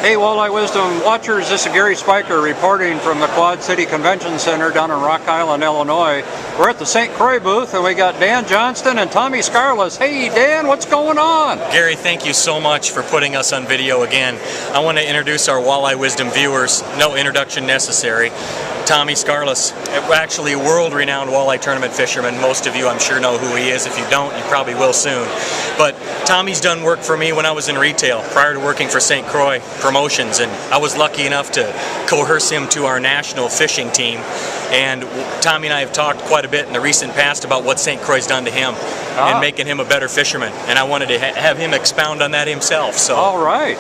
Hey, Walleye Wisdom watchers, this is Gary Speicher reporting from the Quad City Convention Center down in Rock Island, Illinois. We're at the St. Croix booth and we got Dan Johnston and Tommy Skarlis. Hey Dan, what's going on? Gary, thank you so much for putting us on video again. I want to introduce our Walleye Wisdom viewers, no introduction necessary. Tommy Skarlis, actually a world-renowned walleye tournament fisherman. Most of you, I'm sure, know who he is. If you don't, you probably will soon. But Tommy's done work for me when I was in retail, prior to working for St. Croix Promotions, and I was lucky enough to coerce him to our national fishing team. And Tommy and I have talked quite a bit in the recent past about what St. Croix's done to him and making him a better fisherman. And I wanted to have him expound on that himself. So. All right.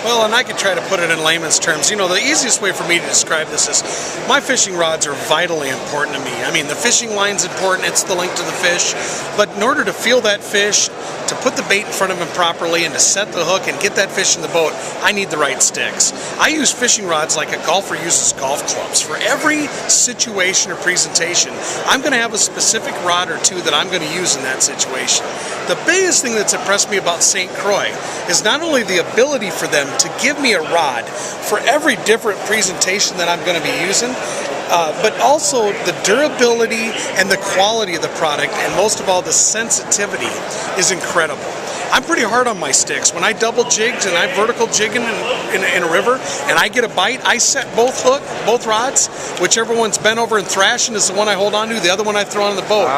Well, and I could try to put it in layman's terms. You know, the easiest way for me to describe this is my fishing rods are vitally important to me. I mean, the fishing line's important, it's the link to the fish, but in order to feel that fish, to put the bait in front of him properly and to set the hook and get that fish in the boat, I need the right sticks. I use fishing rods like a golfer uses golf clubs. For every situation or presentation, I'm going to have a specific rod or two that I'm going to use in that situation. The biggest thing that's impressed me about St. Croix is not only the ability for them to give me a rod for every different presentation that I'm going to be using, but also the durability and the quality of the product, and most of all the sensitivity is incredible. I'm pretty hard on my sticks. When I double jigged and I vertical jigging in a river and I get a bite, I set both rods, whichever one's bent over and thrashing is the one I hold on to, the other one I throw on the boat.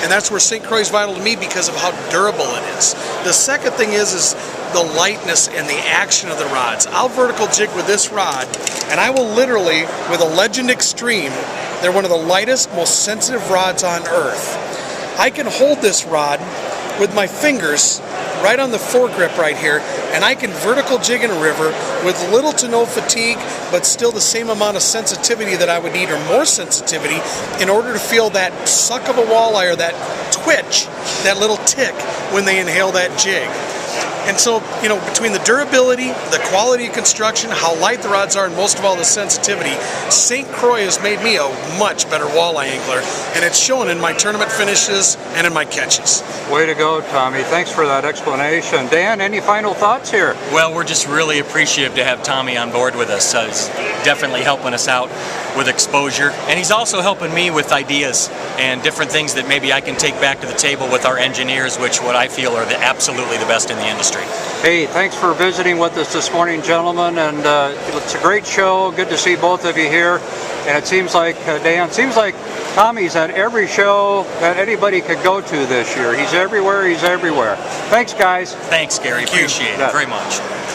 And that's where St. Croix is vital to me because of how durable it is. The second thing is the lightness and the action of the rods. I'll vertical jig with this rod and I will literally, with a Legend Extreme, they're one of the lightest, most sensitive rods on earth. I can hold this rod with my fingers right on the foregrip right here, and I can vertical jig in a river with little to no fatigue, but still the same amount of sensitivity that I would need, or more sensitivity, in order to feel that suck of a walleye or that twitch, that little tick when they inhale that jig. And so, you know, between the durability, the quality of construction, how light the rods are, and most of all the sensitivity, St. Croix has made me a much better walleye angler, and it's shown in my tournament finishes and in my catches. Way to go, Tommy. Thanks for that explanation. Dan, any final thoughts here? Well, we're just really appreciative to have Tommy on board with us. He's definitely helping us out with exposure, and he's also helping me with ideas and different things that maybe I can take back to the table with our engineers, which what I feel are absolutely the best in the industry. Hey, thanks for visiting with us this morning, gentlemen, and it's a great show. Good to see both of you here. And it seems like, Dan, seems like Tommy's at every show that anybody could go to this year. He's everywhere, he's everywhere. Thanks, guys. Thanks, Gary. Appreciate it very much.